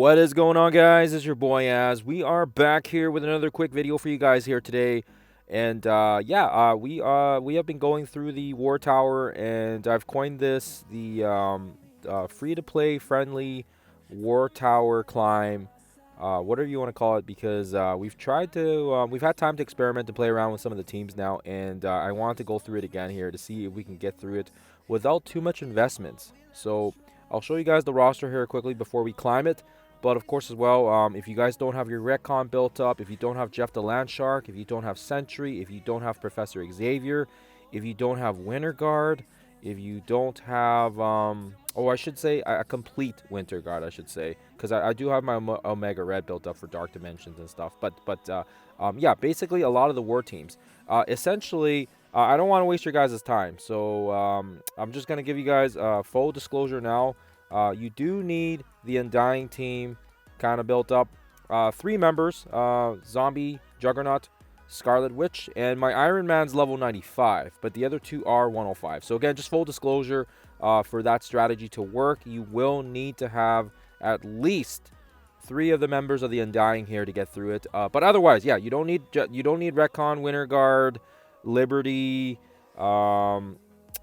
What is going on, guys? It's your boy Az. We are back here with another quick video for you guys here today, and we have been going through the War Tower, and I've coined this the free-to-play friendly War Tower climb, whatever you want to call it, because we've had time to experiment and play around with some of the teams now, and I want to go through it again here to see if we can get through it without too much investments. So I'll show you guys the roster here quickly before we climb it. But of course as well, if you guys don't have your Retcon built up, if you don't have Jeff the Landshark, if you don't have Sentry, if you don't have Professor Xavier, if you don't have Winter Guard, if you don't have, I should say a complete Winter Guard, I should say, because I do have my Omega Red built up for Dark Dimensions and stuff. Yeah, basically a lot of the war teams. Essentially, I don't want to waste your guys' time, so I'm just gonna give you guys full disclosure now. You do need the Undying team kind of built up. 3 members, Zombie, Juggernaut, Scarlet Witch, and my Iron Man's level 95, but the other 2 are 105. So again, just full disclosure, for that strategy to work, you will need to have at least 3 of the members of the Undying here to get through it. But otherwise, yeah, you don't need Retcon, Winter Guard, Liberty.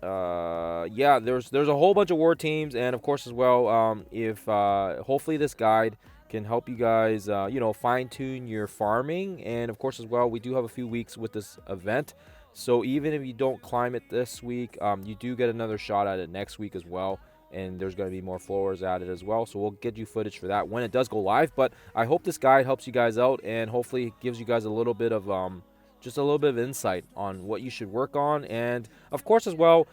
Yeah, there's a whole bunch of war teams, and of course as well, if hopefully this guide can help you guys fine-tune your farming. And of course as well, we do have a few weeks with this event, so even if you don't climb it this week, you do get another shot at it next week as well, and there's going to be more floors added as well, so we'll get you footage for that when it does go live. But I hope this guide helps you guys out, and hopefully it gives you guys a little bit of just a little bit of insight on what you should work on. And of course as well,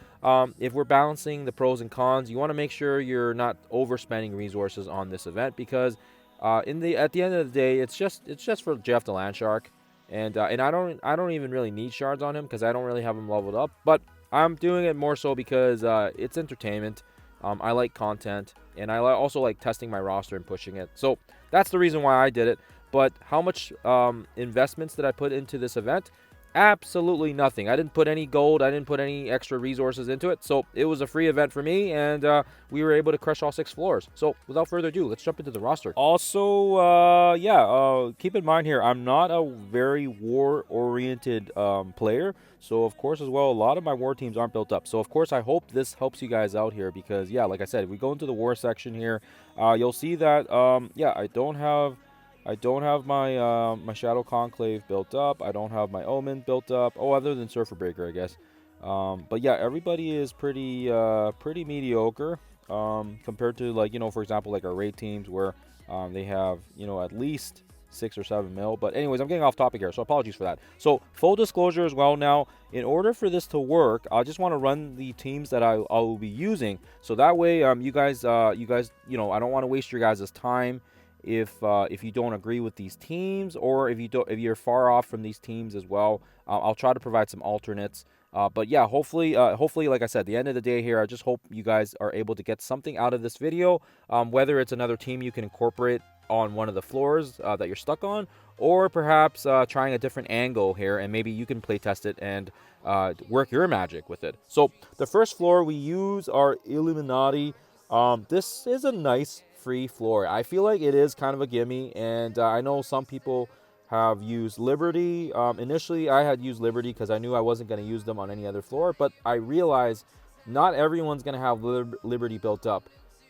if we're balancing the pros and cons, you want to make sure you're not overspending resources on this event, because at the end of the day, it's just for Jeff the Landshark, and I don't even really need shards on him because I don't really have him leveled up. But I'm doing it more so because it's entertainment. I like content, and I also like testing my roster and pushing it. So that's the reason why I did it. But how much investments did I put into this event? Absolutely nothing. I didn't put any gold. I didn't put any extra resources into it. So it was a free event for me, and we were able to crush all 6 floors. So without further ado, let's jump into the roster. Also, keep in mind here, I'm not a very war-oriented player. So of course as well, a lot of my war teams aren't built up. So of course I hope this helps you guys out here, because yeah, like I said, if we go into the war section here, you'll see that I don't have my my Shadow Conclave built up. I don't have my Omen built up. Oh, other than Surfer Breaker, I guess. But yeah, everybody is pretty mediocre compared to, like, for example, like our raid teams, where they have at least 6 or 7 mil. But anyways, I'm getting off topic here, so apologies for that. So full disclosure as well now, in order for this to work, I just want to run the teams that I will be using, so that way you guys I don't want to waste your guys' time if you don't agree with these teams, or if you're far off from these teams as well. I'll try to provide some alternates. But yeah, hopefully, like I said, at the end of the day here, I just hope you guys are able to get something out of this video, whether it's another team you can incorporate on one of the floors that you're stuck on, or perhaps trying a different angle here, and maybe you can play test it and work your magic with it. So the first floor we use are Illuminati. This is a nice free floor. I feel like it is kind of a gimme, and I know some people have used Liberty. Initially I had used Liberty because I knew I wasn't going to use them on any other floor, but I realized not everyone's going to have Liberty built up.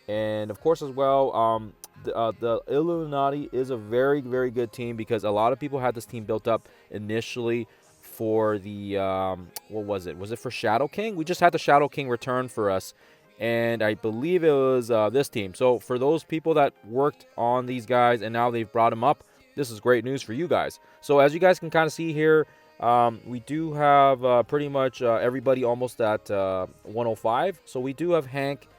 And of course as well, the Illuminati is a very, very good team, because a lot of people had this team built up initially for the what was it for Shadow King. We just had the Shadow King return for us, and I believe it was this team. So for those people that worked on these guys and now they've brought them up, this is great news for you guys. So as you guys can kind of see here, we do have pretty much everybody almost at 105. So we do have Hank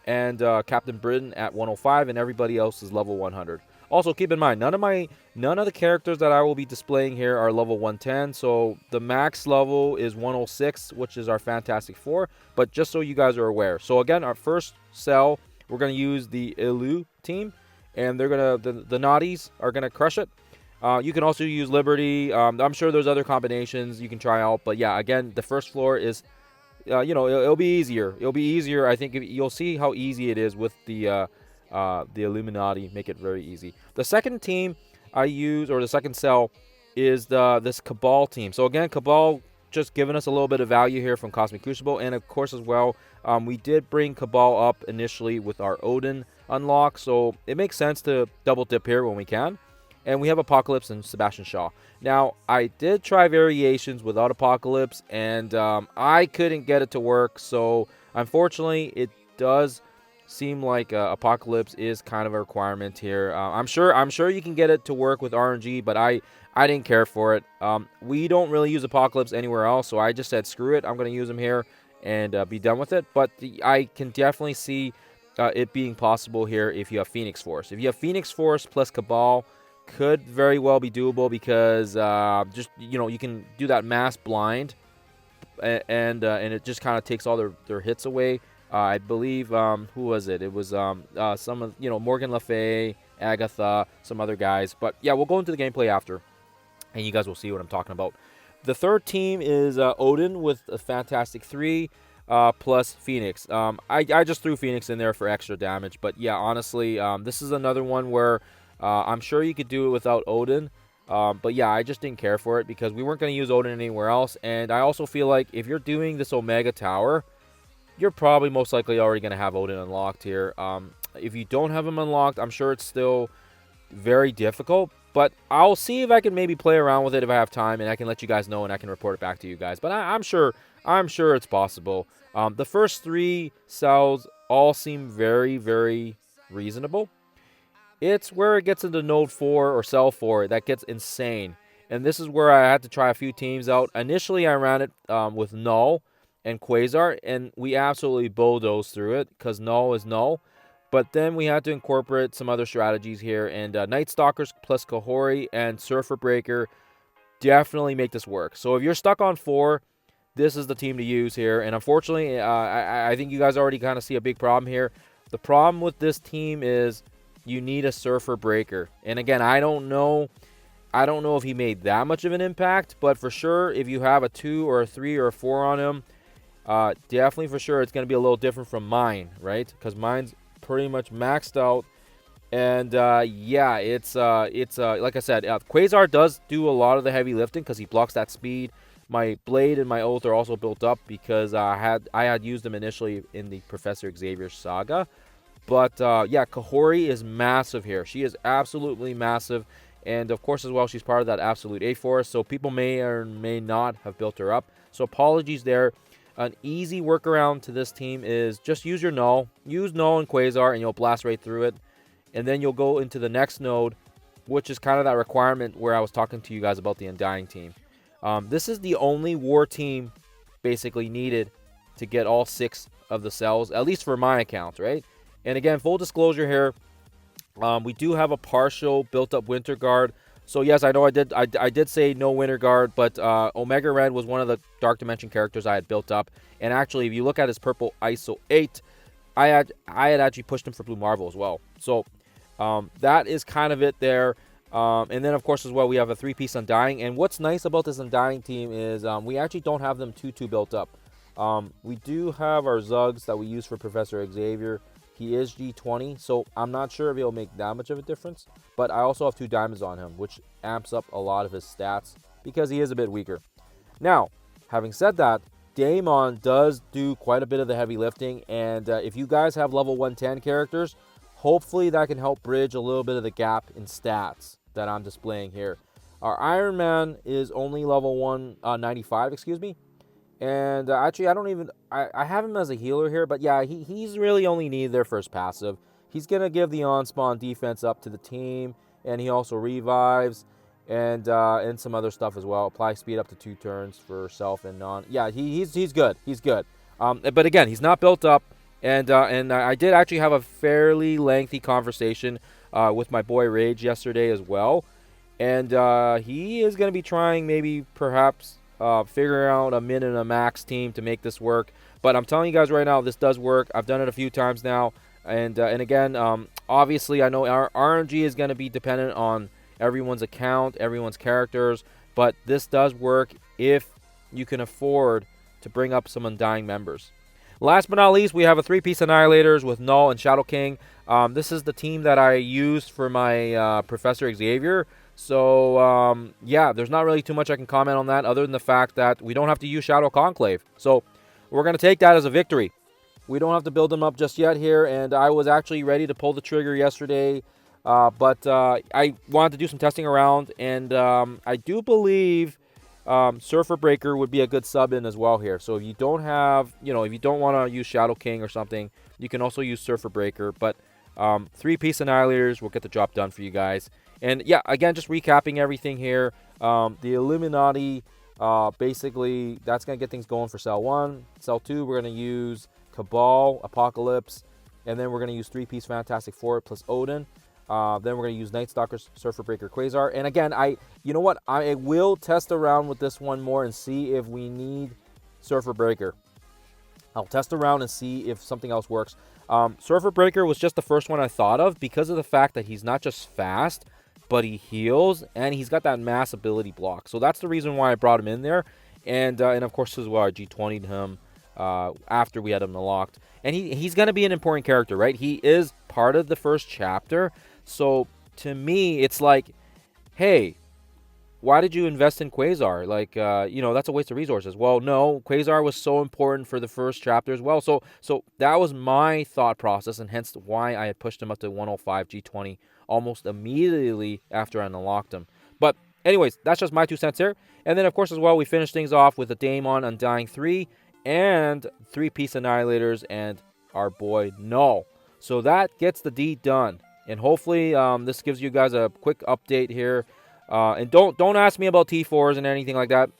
and Captain Britain at 105, and everybody else is level 100. Also, keep in mind, none of the characters that I will be displaying here are level 110. So the max level is 106, which is our Fantastic Four. But just so you guys are aware. So again, our first cell, we're gonna use the Illu team, and they're gonna the Naughties are gonna crush it. You can also use Liberty. I'm sure there's other combinations you can try out. But yeah, again, the first floor is it'll be easier. It'll be easier. I think you'll see how easy it is with the the Illuminati make it very easy. The second team I use, or the second cell, is this Cabal team. So again, Cabal just giving us a little bit of value here from Cosmic Crucible, and of course as well, we did bring Cabal up initially with our Odin unlock, so it makes sense to double dip here when we can. And we have Apocalypse and Sebastian Shaw. Now, I did try variations without Apocalypse, and I couldn't get it to work. So, unfortunately, it does seem like Apocalypse is kind of a requirement here. I'm sure you can get it to work with RNG, but I didn't care for it. We don't really use Apocalypse anywhere else, so I just said screw it. I'm going to use him here and be done with it. But I can definitely see it being possible here if you have Phoenix Force. If you have Phoenix Force plus Cabal, could very well be doable because just you can do that mass blind, and it just kind of takes all their hits away. I believe who was it? It was some of Morgan Le Fay, Agatha, some other guys. But yeah, we'll go into the gameplay after, and you guys will see what I'm talking about. The third team is Odin with a Fantastic 3 plus Phoenix. I just threw Phoenix in there for extra damage, but yeah, honestly, this is another one where I'm sure you could do it without Odin, but yeah, I just didn't care for it because we weren't going to use Odin anywhere else. And I also feel like if you're doing this Omega Tower, you're probably most likely already going to have Odin unlocked here. If you don't have him unlocked, I'm sure it's still very difficult, but I'll see if I can maybe play around with it if I have time, and I can let you guys know and I can report it back to you guys. But I'm sure it's possible. The first 3 cells all seem very, very reasonable. It's where it gets into node 4 or cell 4 that gets insane. And this is where I had to try a few teams out. Initially, I ran it with Null and Quasar, and we absolutely bulldozed through it because Null is Null. But then we had to incorporate some other strategies here. And Night Stalkers plus Kahori and Surfer Breaker definitely make this work. So if you're stuck on 4, this is the team to use here. And unfortunately, I think you guys already kind of see a big problem here. The problem with this team is you need a Surfer Breaker. And again, I don't know if he made that much of an impact, but for sure, if you have a 2 or a 3 or a 4 on him, definitely for sure it's going to be a little different from mine, right? Because mine's pretty much maxed out. And yeah, it's like I said, Quasar does do a lot of the heavy lifting because he blocks that speed. My Blade and my Oath are also built up because I had used them initially in the Professor Xavier saga. But yeah, Kahori is massive here. She is absolutely massive. And of course, as well, she's part of that Absolute A-Force. So people may or may not have built her up. So apologies there. An easy workaround to this team is just use your Null. Use Null and Quasar, and you'll blast right through it. And then you'll go into the next node, which is kind of that requirement where I was talking to you guys about the Undying team. This is the only war team basically needed to get all 6 of the cells, at least for my account, right? And again, full disclosure here, we do have a partial built-up Winter Guard. So yes, I know I did say no Winter Guard, but Omega Red was one of the Dark Dimension characters I had built up. And actually, if you look at his purple ISO 8, I had actually pushed him for Blue Marvel as well. So that is kind of it there. And then, of course, as well, we have a 3-piece Undying. And what's nice about this Undying team is we actually don't have them too built up. We do have our Zugs that we use for Professor Xavier. He is G20, so I'm not sure if he'll make that much of a difference. But I also have 2 diamonds on him, which amps up a lot of his stats because he is a bit weaker. Now, having said that, Daemon does do quite a bit of the heavy lifting. And if you guys have level 110 characters, hopefully that can help bridge a little bit of the gap in stats that I'm displaying here. Our Iron Man is only level 195, excuse me. And actually, I have him as a healer here, but yeah, he's really only needed there for his passive. He's going to give the on-spawn defense up to the team, and he also revives, and some other stuff as well. Apply speed up to 2 turns for self and non. Yeah, he's good. He's good. But again, he's not built up, and I did actually have a fairly lengthy conversation with my boy Rage yesterday as well, and he is going to be trying perhaps figuring out a min and a max team to make this work. But I'm telling you guys right now, this does work. I've done it a few times now. And again, obviously, I know our RNG is going to be dependent on everyone's account, everyone's characters. But this does work if you can afford to bring up some Undying members. Last but not least, we have a 3-piece Annihilators with Null and Shadow King. This is the team that I used for my Professor Xavier. So, yeah, there's not really too much I can comment on that other than the fact that we don't have to use Shadow Conclave. So, we're going to take that as a victory. We don't have to build them up just yet here, and I was actually ready to pull the trigger yesterday, but I wanted to do some testing around, and I do believe Surfer Breaker would be a good sub in as well here. So if you don't have, if you don't want to use Shadow King or something, you can also use Surfer Breaker, but 3-piece Annihilators will get the job done for you guys. And yeah, again, just recapping everything here, the Illuminati, basically, that's going to get things going for Cell 1. Cell 2, we're going to use Cabal, Apocalypse, and then we're going to use 3-piece Fantastic Four plus Odin. Then we're going to use Night Stalkers, Surfer Breaker, Quasar. And again, you know what? I will test around with this one more and see if we need Surfer Breaker. I'll test around and see if something else works. Surfer Breaker was just the first one I thought of because of the fact that he's not just fast, but he heals, and he's got that mass ability block. So that's the reason why I brought him in there. And of course, as well, I G20'd him after we had him unlocked. And he's going to be an important character, right? He is part of the first chapter. So to me, it's like, hey, why did you invest in Quasar? Like, that's a waste of resources. Well, no, Quasar was so important for the first chapter as well. So that was my thought process, and hence why I had pushed him up to 105 G20 almost immediately after I unlocked him. But anyways, that's just my 2 cents here. And then, of course, as well, we finished things off with the Daemon Undying 3 and 3-piece Annihilators and our boy Null. So that gets the deed done. And hopefully this gives you guys a quick update here. And don't ask me about T4s and anything like that.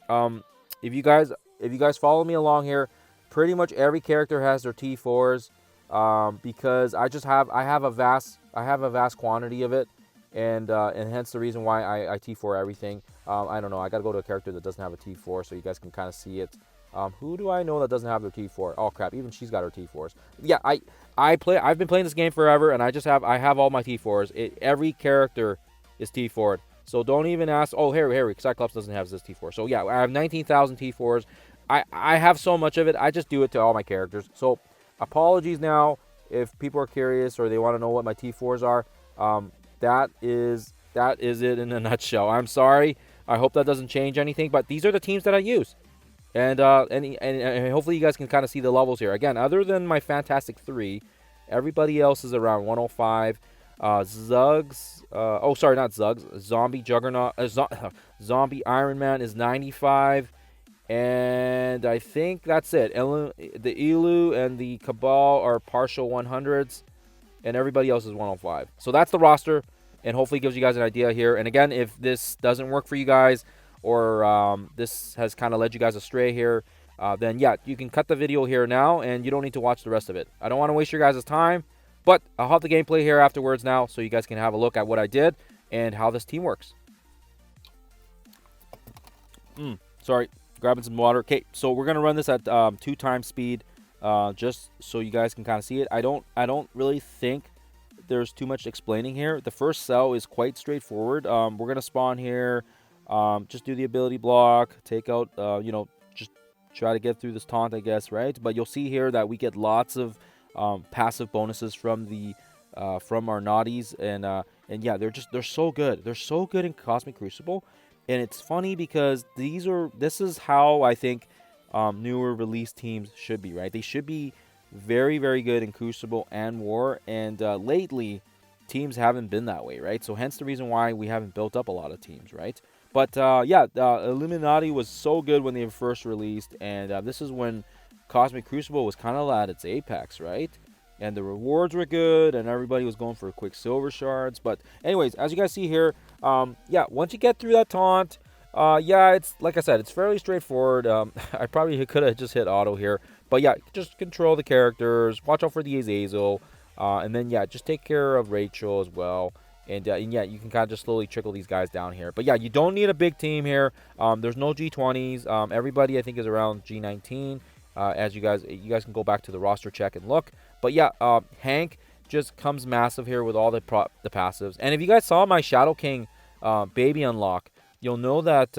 If you guys follow me along here, pretty much every character has their T4s. Because I have a vast quantity of it, and hence the reason why I T4 everything. I don't know. I gotta go to a character that doesn't have a T4 so you guys can kind of see it. Who do I know that doesn't have their T4? Oh crap! Even she's got her T4s. Yeah, I've been playing this game forever, and I have all my T4s. Every character is T4'd. So don't even ask. Oh, Harry, Cyclops doesn't have this T4. So yeah, I have 19,000 T4s. I have so much of it. I just do it to all my characters. So apologies now if people are curious or they want to know what my T4s are. That is it in a nutshell. I'm sorry. I hope that doesn't change anything. But these are the teams that I use. And hopefully you guys can kind of see the levels here. Again, other than my Fantastic 3, everybody else is around 105. Zugs. Not Zugs. Zombie Juggernaut. Zombie Iron Man is 95. And I think that's it. The Elu and the Cabal are partial 100s. And everybody else is 105. So that's the roster. And hopefully it gives you guys an idea here. And again, if this doesn't work for you guys, or this has kind of led you guys astray here, then yeah, you can cut the video here now. And you don't need to watch the rest of it. I don't want to waste your guys' time. But I'll have the gameplay here afterwards now. So you guys can have a look at what I did and how this team works. Sorry. Grabbing some water. Okay, so we're gonna run this at 2 times speed, just so you guys can kind of see it. I don't really think there's too much explaining here. The first cell is quite straightforward. We're gonna spawn here, just do the ability block, take out, just try to get through this taunt, I guess, right? But you'll see here that we get lots of passive bonuses from our naughties, and yeah, they're so good. They're so good in Cosmic Crucible. And it's funny because this is how I think newer release teams should be, right? They should be very, very good in Crucible and War. And lately, teams haven't been that way, right? So hence the reason why we haven't built up a lot of teams, right? But yeah, Illuminati was so good when they were first released. And this is when Cosmic Crucible was kind of at its apex, right? And the rewards were good, and everybody was going for quick silver shards. But anyways, as you guys see here, yeah, once you get through that taunt, yeah, it's like I said, it's fairly straightforward. I probably could have just hit auto here. But yeah, just control the characters, watch out for the Azazel, and then yeah, just take care of Rachel as well. And yeah, you can kind of just slowly trickle these guys down here. But yeah, you don't need a big team here. There's no G20s. Everybody, I think, is around G19. As you guys can go back to the roster check and look. But yeah, Hank just comes massive here with all the passives. And if you guys saw my Shadow King baby unlock, you'll know that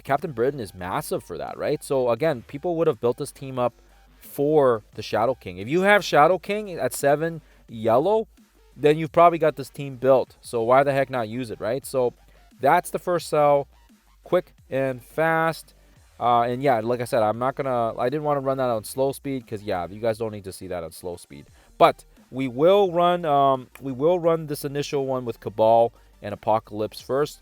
Captain Britain is massive for that, right? So again, people would have built this team up for the Shadow King. If you have Shadow King at 7 yellow, then you've probably got this team built. So why the heck not use it, right? So that's the first cell, quick and fast. And yeah, like I said, I didn't want to run that on slow speed because yeah, you guys don't need to see that on slow speed. But we will run this initial one with Cabal and Apocalypse first,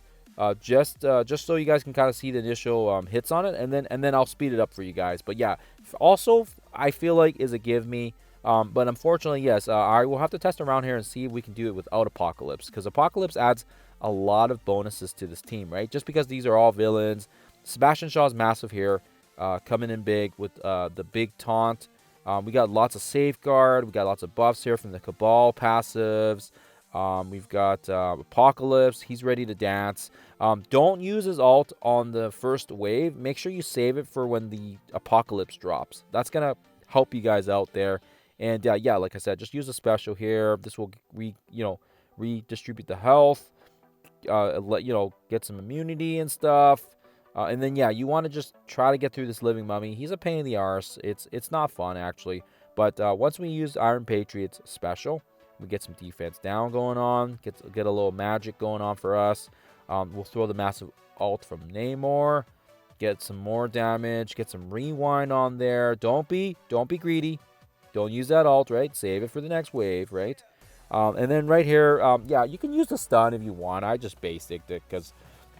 just so you guys can kind of see the initial hits on it, and then I'll speed it up for you guys. But yeah, also I feel like is a give me. But unfortunately, yes, I will have to test around here and see if we can do it without Apocalypse, because Apocalypse adds a lot of bonuses to this team, right? Just because these are all villains. Sebastian Shaw's massive here, coming in big with the big taunt. We got lots of safeguard. We got lots of buffs here from the Cabal passives. We've got Apocalypse. He's ready to dance. Don't use his ult on the first wave. Make sure you save it for when the Apocalypse drops. That's going to help you guys out there. And yeah, like I said, just use a special here. This will redistribute the health. Get some immunity and stuff. And then yeah, you want to just try to get through this living mummy. He's a pain in the arse. It's not fun actually. But once we use Iron Patriot's special, we get some defense down going on. Get a little magic going on for us. We'll throw the massive ult from Namor. Get some more damage. Get some rewind on there. Don't be greedy. Don't use that ult, right? Save it for the next wave, right? And then right here, yeah, you can use the stun if you want. I just basicked it because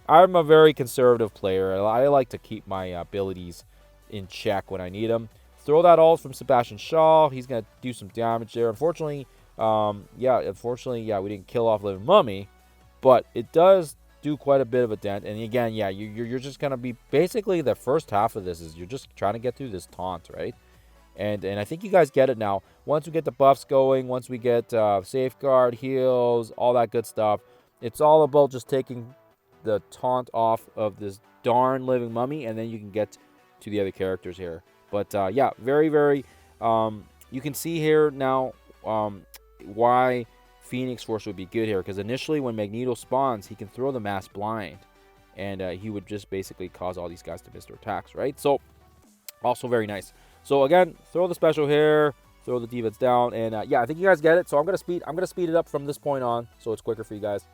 I'm a very conservative player. I like to keep my abilities in check when I need them. Throw that ult from Sebastian Shaw. He's going to do some damage there. Unfortunately, we didn't kill off Living Mummy, but it does do quite a bit of a dent. And again, yeah, you're just going to be basically the first half of this is you're just trying to get through this taunt, right? And I think you guys get it now. Once we get the buffs going, once we get safeguard, heals, all that good stuff, it's all about just taking the taunt off of this darn Living Mummy, and then you can get to the other characters here. But yeah, very, very, you can see here now why Phoenix Force would be good here, because initially when Magneto spawns, he can throw the mass blind, and he would just basically cause all these guys to miss their attacks, right? So also very nice. So again, throw the special here, throw the defense down, and yeah, I think you guys get it. So I'm gonna speed it up from this point on, so it's quicker for you guys.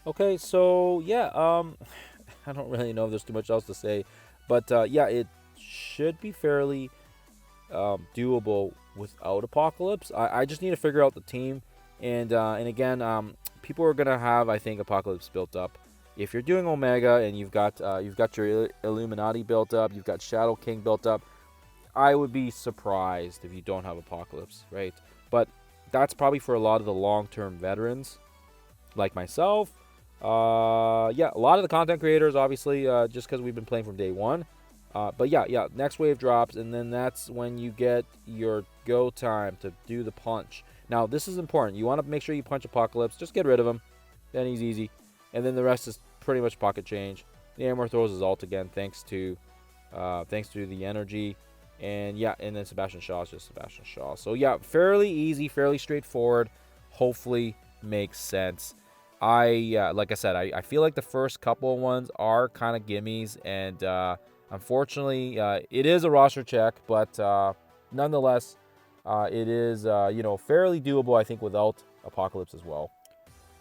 Okay, so yeah, I don't really know if there's too much else to say, but yeah, it should be fairly doable without Apocalypse. I just need to figure out the team, and again, people are gonna have, I think, Apocalypse built up. If you're doing Omega and you've got your Illuminati built up, you've got Shadow King built up, I would be surprised if you don't have Apocalypse, right? But that's probably for a lot of the long-term veterans like myself. Yeah, a lot of the content creators, obviously, just because we've been playing from day one. But yeah, next wave drops, and then that's when you get your go time to do the punch. Now, this is important. You want to make sure you punch Apocalypse. Just get rid of him. Then he's easy. And then the rest is pretty much pocket change. Namor throws his ult again, thanks to the energy. And yeah, and then Sebastian Shaw is just Sebastian Shaw. So yeah, fairly easy, fairly straightforward. Hopefully makes sense. Like I said, I feel like the first couple of ones are kind of gimmies, and unfortunately, it is a roster check, but nonetheless, it is fairly doable, I think, without Apocalypse as well.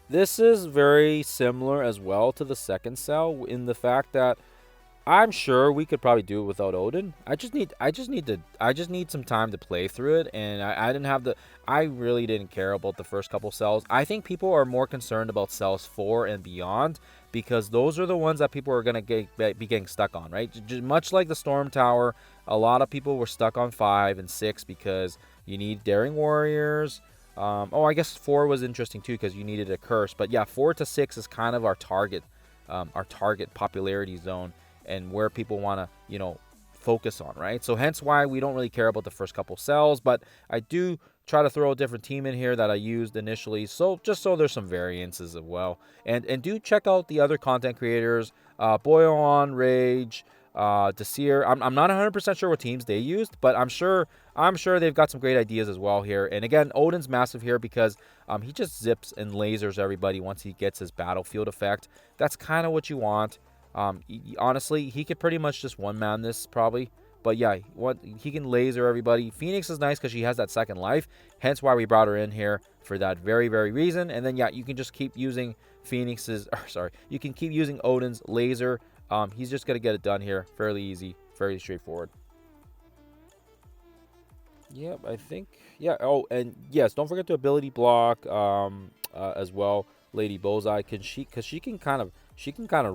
This is very similar as well to the second cell in the fact that I'm sure we could probably do it without Odin. I just need some time to play through it, and I really didn't care about the first couple cells. I think people are more concerned about cells 4 and beyond, because those are the ones that people are gonna be getting stuck on, right? Just much like the Storm Tower, a lot of people were stuck on 5 and 6 because you need Daring Warriors. I guess 4 was interesting too because you needed a curse, but yeah, 4 to 6 is kind of our target popularity zone, and where people want to, focus on, right? So hence why we don't really care about the first couple cells, but I do try to throw a different team in here that I used initially, so just so there's some variances as well. And do check out the other content creators, Boyon, Rage, Desir. I'm not 100% sure what teams they used, but I'm sure they've got some great ideas as well here. And again, Odin's massive here because he just zips and lasers everybody once he gets his battlefield effect. That's kind of what you want. Honestly, he could pretty much just one-man this probably, But yeah, he can laser everybody. Phoenix is nice because she has that second life, hence why we brought her in here for that very, very reason. And then yeah, you can just keep using you can keep using Odin's laser. He's just gonna get it done here, fairly easy, very straightforward. Yep, I think. Yeah. Oh, and yes, don't forget to ability block as well, Lady Bullseye. Because she can kind of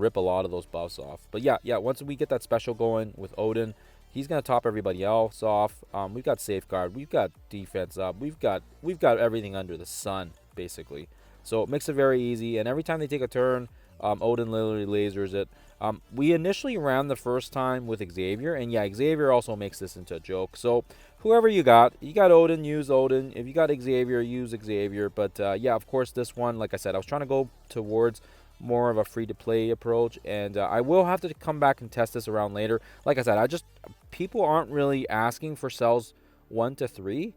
rip a lot of those buffs off. But yeah, once we get that special going with Odin, he's gonna top everybody else off. We've got safeguard, we've got defense up, we've got everything under the sun basically. So it makes it very easy. And every time they take a turn, Odin literally lasers it. We initially ran the first time with Xavier, and yeah, Xavier also makes this into a joke. So whoever you got Odin, use Odin. If you got Xavier, use Xavier. But yeah, of course, this one, like I said, I was trying to go towards more of a free-to-play approach, and I will have to come back and test this around later. Like I said, people aren't really asking for cells 1 to 3.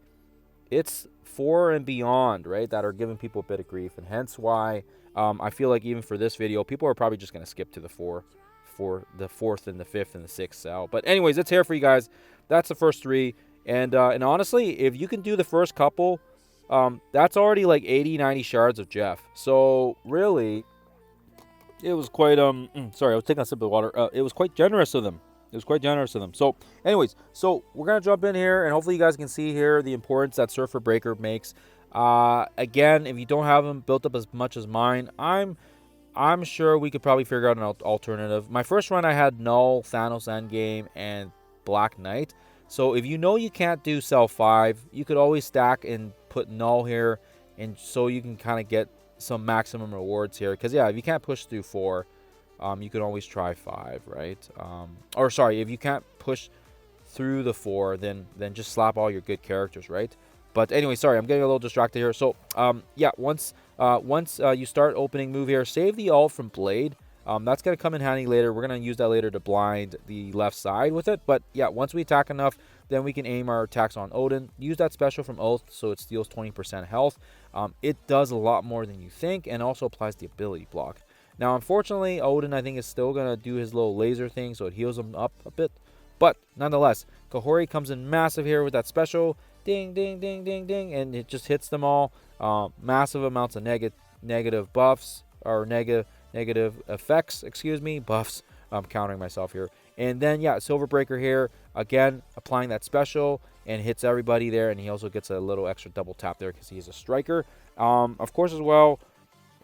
It's 4 and beyond, right, that are giving people a bit of grief, and hence why I feel like even for this video, people are probably just going to skip to the 4 for the 4th and the 5th and the 6th cell. But anyways, it's here for you guys. That's the first 3. And honestly, if you can do the first couple, that's already like 80-90 shards of Jeff. So really, it was quite sorry, I was taking a sip of water. It was quite generous of them. So anyways, so we're gonna jump in here, and hopefully you guys can see here the importance that Surfer Breaker makes. Again, if you don't have them built up as much as mine, I'm sure we could probably figure out an alternative. My first run, I had Null, Thanos Endgame, and Black Knight. So if you know you can't do cell 5, you could always stack and put Null here, and so you can kind of get some maximum rewards here. Because yeah, if you can't push through 4, you can always try 5, right? Or sorry, if you can't push through the 4, then just slap all your good characters, right? But anyway, sorry, I'm getting a little distracted here. So yeah, once you start opening move here, save the ult from Blade. That's going to come in handy later. We're going to use that later to blind the left side with it. But yeah, once we attack enough, then we can aim our attacks on Odin. Use that special from Oath so it steals 20% health. It does a lot more than you think, and also applies the ability block. Now, unfortunately, Odin, I think, is still going to do his little laser thing, so it heals him up a bit. But nonetheless, Kahori comes in massive here with that special. Ding, ding, ding, ding, ding. And it just hits them all. Massive amounts of negative buffs, or negative effects, buffs. I'm countering myself here. And then, yeah, Silver Breaker here, again, applying that special, and hits everybody there. And he also gets a little extra double tap there because he is a striker. Of course, as well,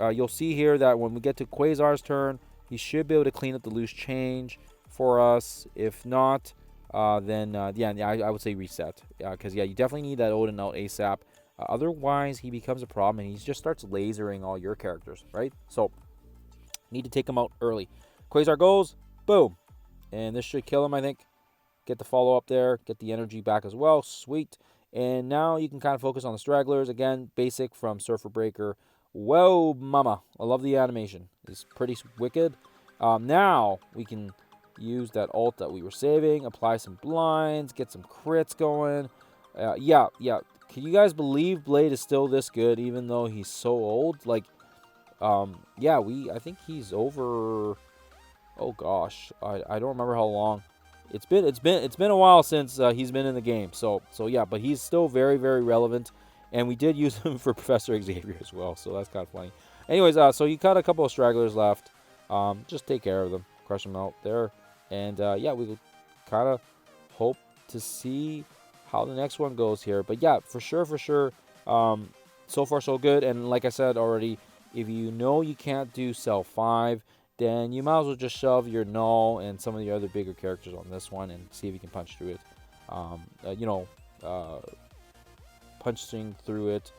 you'll see here that when we get to Quasar's turn, he should be able to clean up the loose change for us. If not, then yeah, I would say reset. Because yeah, you definitely need that Odin out ASAP. Otherwise, he becomes a problem, and he just starts lasering all your characters, right? So, need to take him out early. Quasar goes, boom. And this should kill him, I think. Get the follow-up there. Get the energy back as well. Sweet. And now you can kind of focus on the stragglers. Again, basic from Surfer Breaker. Whoa, mama. I love the animation. It's pretty wicked. Now, we can use that ult that we were saving. Apply some blinds. Get some crits going. Yeah. Can you guys believe Blade is still this good, even though he's so old? Like, yeah, I think he's over... Oh gosh, I don't remember how long. It's been a while since he's been in the game. So yeah, but he's still very, very relevant, and we did use him for Professor Xavier as well. So that's kind of funny. Anyways, so you got a couple of stragglers left. Just take care of them, crush them out there, and yeah, we kind of hope to see how the next one goes here. But yeah, for sure. So far so good. And like I said already, if you know you can't do cell 5, then you might as well just shove your Null and some of the other bigger characters on this one and see if you can punch through it. Punching through it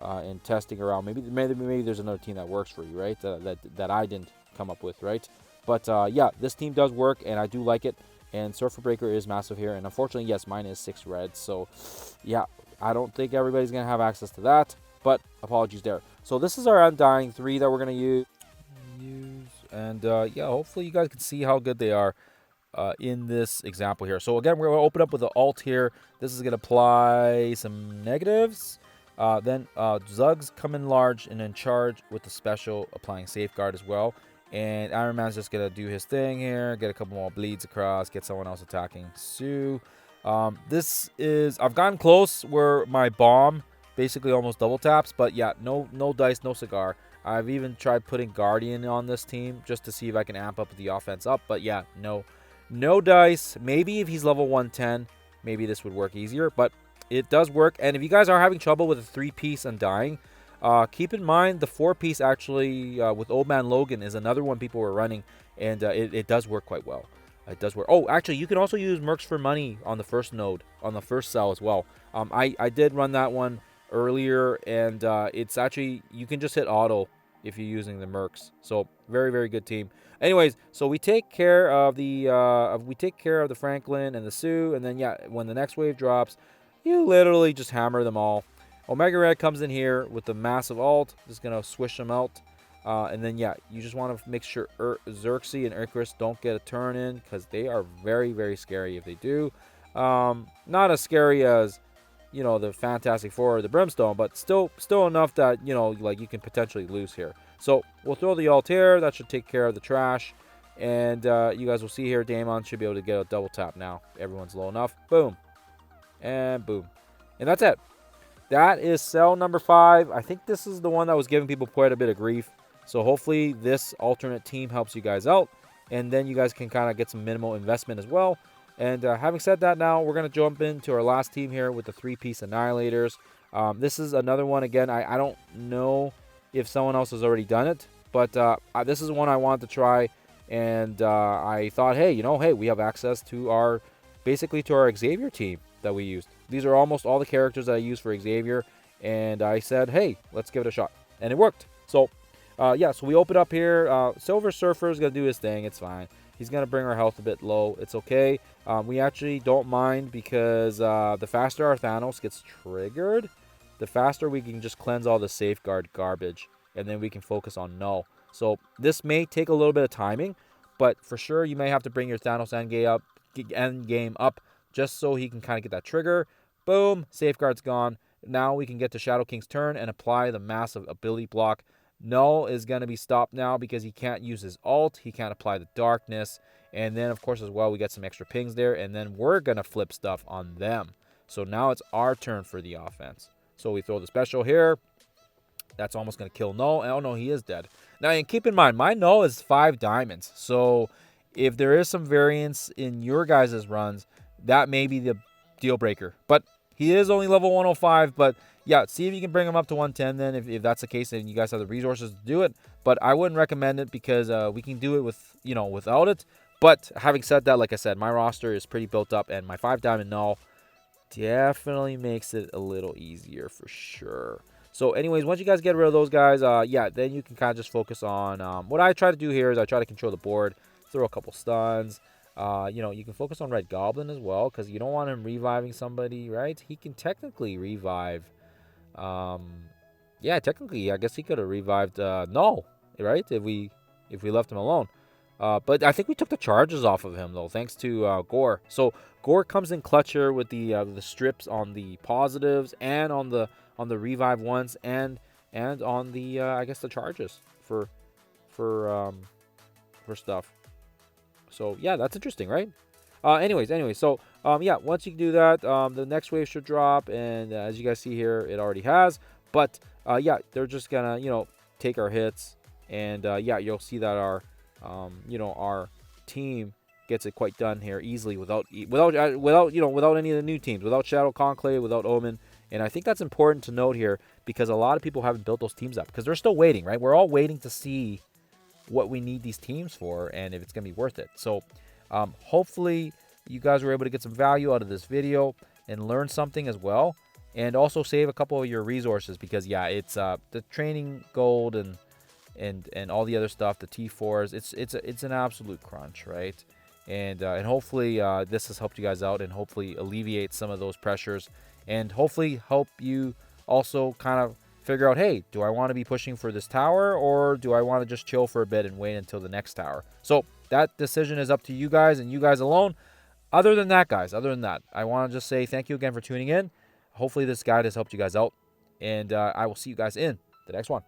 and testing around. Maybe there's another team that works for you, right? That I didn't come up with, right? But yeah, this team does work, and I do like it. And Surfer Breaker is massive here. And unfortunately, yes, mine is 6 reds. So yeah, I don't think everybody's going to have access to that. But apologies there. So this is our Undying 3 that we're going to use. And yeah, hopefully you guys can see how good they are in this example here. So again, we're going to open up with the alt here. This is going to apply some negatives. Then Zugs come in large and in charge with the special, applying safeguard as well. And Iron Man's just going to do his thing here, get a couple more bleeds across, get someone else attacking Sue. This is, I've gotten close where my bomb basically almost double taps, but yeah, no dice, no cigar. I've even tried putting Guardian on this team just to see if I can amp up the offense up, but yeah, no dice. Maybe if he's level 110, maybe this would work easier, but it does work. And if you guys are having trouble with a 3-piece Undying, keep in mind the 4-piece actually with Old Man Logan is another one people were running, and it does work quite well. It does work. Oh, actually, you can also use Mercs for Money on the first node, on the first cell as well. I did run that one earlier, and it's actually, you can just hit auto if you're using the Mercs. So very, very good team. Anyways, so we take care of the Franklin and the Sioux, and then yeah, when the next wave drops, you literally just hammer them all. Omega Red comes in here with the massive ult, just gonna swish them out. And then, yeah, you just want to make sure Xerxes and Icarus don't get a turn in, because they are very, very scary if they do. Not as scary as, you know, the Fantastic Four or the Brimstone, but still enough that, you know, like you can potentially lose here. So we'll throw the ult here. That should take care of the trash. And you guys will see here, Daemon should be able to get a double tap now. Everyone's low enough. Boom. And boom. And that's it. That is cell number 5. I think this is the one that was giving people quite a bit of grief. So hopefully this alternate team helps you guys out, and then you guys can kind of get some minimal investment as well. And having said that, now we're going to jump into our last team here with the 3-piece Annihilators. This is another one. Again, I don't know if someone else has already done it, but this is one I wanted to try, and I thought, hey, we have access to basically to our Xavier team that we used. These are almost all the characters that I use for Xavier, and I said, hey, let's give it a shot, and it worked. So yeah, so we open up here. Silver Surfer is going to do his thing. It's fine. He's going to bring our health a bit low. It's okay. We actually don't mind, because the faster our Thanos gets triggered, the faster we can just cleanse all the safeguard garbage, and then we can focus on null. So this may take a little bit of timing, but for sure you may have to bring your Thanos end game up just so he can kind of get that trigger. Boom, safeguard's gone. Now we can get to Shadow King's turn and apply the massive ability block. Null is going to be stopped now because he can't use his ult. He can't apply the darkness. And then, of course, as well, we get some extra pings there. And then we're going to flip stuff on them. So now it's our turn for the offense. So we throw the special here. That's almost going to kill Null. Oh, no, he is dead. Now, and keep in mind, my Null is 5 diamonds. So if there is some variance in your guys' runs, that may be the deal breaker. But he is only level 105, but yeah, see if you can bring him up to 110 then, if that's the case, and you guys have the resources to do it. But I wouldn't recommend it, because we can do it without it. But having said that, like I said, my roster is pretty built up, and my 5 diamond Null definitely makes it a little easier for sure. So anyways, once you guys get rid of those guys, yeah, then you can kind of just focus on what I try to do here is I try to control the board, throw a couple stuns. You can focus on Red Goblin as well, because you don't want him reviving somebody, right? He can technically revive. Yeah, technically, I guess he could have revived Null, right? If we left him alone. But I think we took the charges off of him, though, thanks to Gore. So Gore comes in clutch here with the strips on the positives and on the revive ones, and on the I guess the charges for stuff. So yeah, that's interesting, right? Anyways, so yeah, once you do that, the next wave should drop, and as you guys see here, it already has. But yeah, they're just gonna take our hits, and yeah, you'll see that our team gets it quite done here easily without any of the new teams, without Shadow Conclave, without Omen. And I think that's important to note here, because a lot of people haven't built those teams up because they're still waiting, right? We're all waiting to see what we need these teams for and if it's going to be worth it. So hopefully you guys were able to get some value out of this video and learn something as well, and also save a couple of your resources, because yeah, it's the training gold and all the other stuff, the T4s, it's an absolute crunch, right? And hopefully this has helped you guys out, and hopefully alleviate some of those pressures, and hopefully help you also kind of figure out, hey, do I want to be pushing for this tower, or do I want to just chill for a bit and wait until the next tower? So that decision is up to you guys and you guys alone. Other than that, guys, I want to just say thank you again for tuning in. Hopefully this guide has helped you guys out, and I will see you guys in the next one.